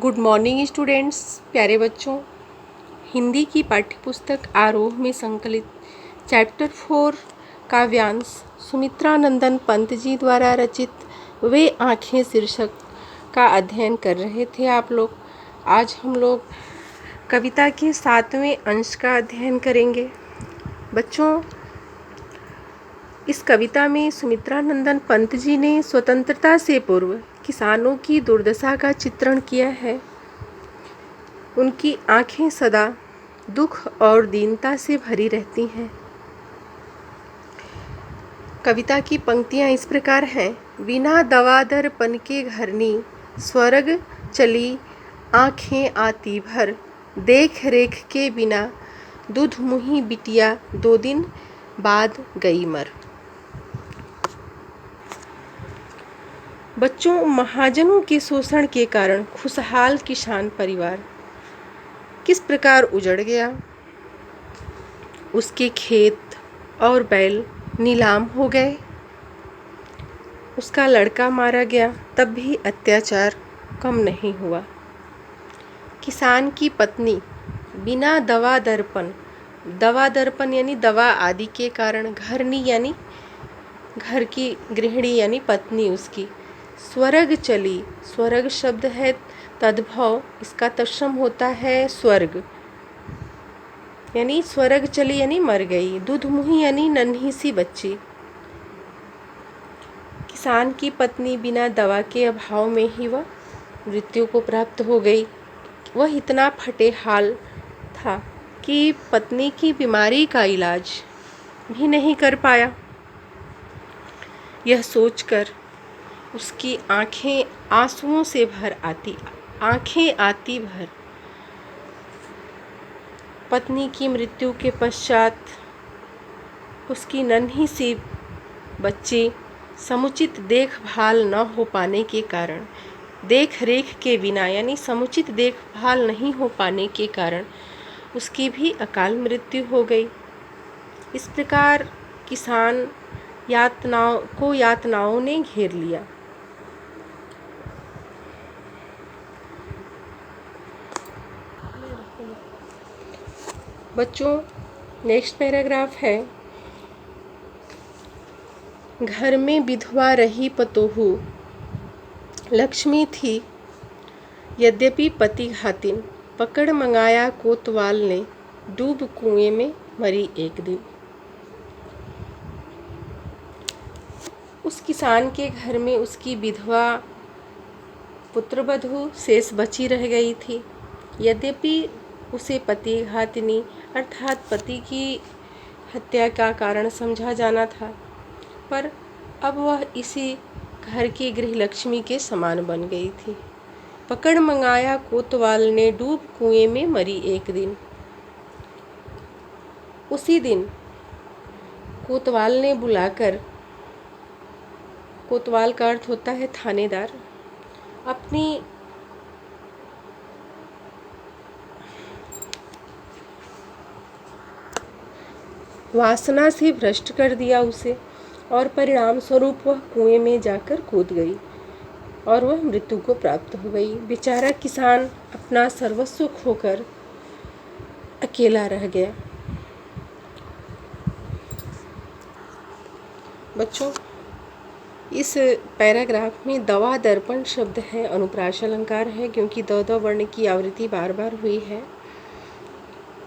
Good morning students, प्यारे बच्चों। हिंदी की पाठ्यपुस्तक आरोह में संकलित चैप्टर 4 काव्यांश सुमित्रा नंदन पंत जी द्वारा रचित वे आँखें शीर्षक का अध्ययन कर रहे थे आप लोग। आज हम लोग कविता के 7वें अंश का अध्ययन करेंगे। बच्चों, इस कविता में सुमित्रा नंदन पंत जी ने स्वतंत्रता से पूर्व किसानों की दुर्दशा का चित्रण किया है। उनकी आंखें सदा दुख और दीनता से भरी रहती हैं। कविता की पंक्तियां इस प्रकार हैं। बिना दवा दर्पण के घरनी, स्वर्ग चली आंखें आती भर, देख रेख के बिना दूध मुही बिटिया, 2 दिन बाद गई मर। बच्चों, महाजनों के शोषण के कारण खुशहाल किसान परिवार किस प्रकार उजड़ गया। उसके खेत और बैल नीलाम हो गए, उसका लड़का मारा गया, तब भी अत्याचार कम नहीं हुआ। किसान की पत्नी बिना दवा दर्पण यानी दवा आदि के कारण, घरनी यानी घर की गृहिणी यानी पत्नी उसकी, स्वर्ग चली, स्वर्ग शब्द है तद्भव, इसका तत्सम होता है स्वर्ग, यानी स्वर्ग चली यानी मर गई। दूध मुही यानी नन्ही सी बच्ची। किसान की पत्नी बिना दवा के अभाव में ही वह मृत्यु को प्राप्त हो गई। वह इतना फटे हाल था कि पत्नी की बीमारी का इलाज भी नहीं कर पाया। यह सोचकर उसकी आंखें आंसुओं से आंखें आती भर। पत्नी की मृत्यु के पश्चात उसकी नन्ही सी बच्ची समुचित देखभाल न हो पाने के कारण, देख रेख के बिना यानी समुचित देखभाल नहीं हो पाने के कारण उसकी भी अकाल मृत्यु हो गई। इस प्रकार किसान यातनाओं ने घेर लिया। बच्चों, नेक्स्ट पैराग्राफ है। घर में विधवा रही पतोहू, लक्ष्मी थी यद्यपि पति घातिन, पकड़ मंगाया कोतवाल ने, डूब कुएं में मरी एक दिन। उस किसान के घर में उसकी विधवा पुत्रवधू शेष बची रह गई थी। यद्यपि उसे पति घातिनी अर्थात पति की हत्या का कारण समझा जाना था, पर अब वह इसी घर की गृहलक्ष्मी के समान बन गई थी। पकड़ मंगाया कोतवाल ने, डूब कुएं में मरी एक दिन। उसी दिन कोतवाल ने बुलाकर, कोतवाल का अर्थ होता है थानेदार, अपनी वासना से भ्रष्ट कर दिया उसे, और परिणाम स्वरूप वह कुएं में जाकर कूद गई और वह मृत्यु को प्राप्त हो गई। बेचारा किसान अपना सर्वस्व खोकर अकेला रह गया। बच्चों, इस पैराग्राफ में दवा दर्पण शब्द है, अनुप्रास अलंकार है, क्योंकि द वर्ण की आवृत्ति बार बार हुई है।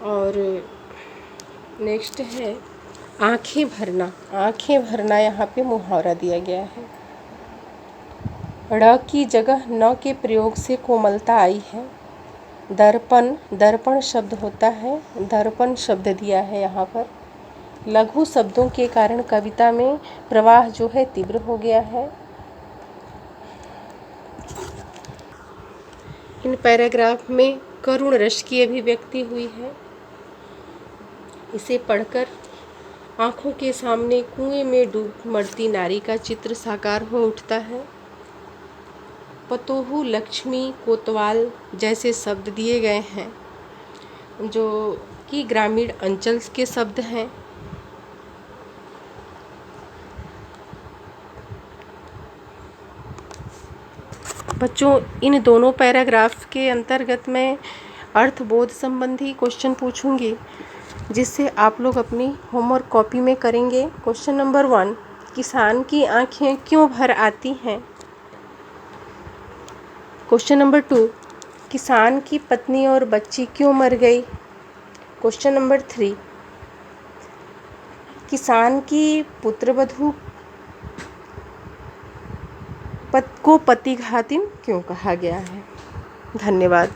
और नेक्स्ट है आंखें भरना। आंखें भरना यहाँ पे मुहावरा दिया गया है। ड़ की जगह न के प्रयोग से कोमलता आई है। दर्पण शब्द होता है, दर्पण शब्द दिया है यहाँ पर। लघु शब्दों के कारण कविता में प्रवाह जो है तीव्र हो गया है। इन पैराग्राफ में करुण रस की अभिव्यक्ति हुई है। इसे पढ़कर आँखों के सामने कुएं में डूब मरती नारी का चित्र साकार हो उठता है। पतोहू, लक्ष्मी, कोतवाल जैसे शब्द दिए गए हैं, जो कि ग्रामीण अंचल के शब्द हैं। बच्चों, इन दोनों पैराग्राफ के अंतर्गत मैं अर्थबोध संबंधी क्वेश्चन पूछूंगी, जिससे आप लोग अपनी होमवर्क कॉपी में करेंगे। क्वेश्चन नंबर 1, किसान की आंखें क्यों भर आती हैं? क्वेश्चन नंबर 2, किसान की पत्नी और बच्ची क्यों मर गई? क्वेश्चन नंबर 3, किसान की पुत्रवधू को पतिघातिन क्यों कहा गया है? धन्यवाद।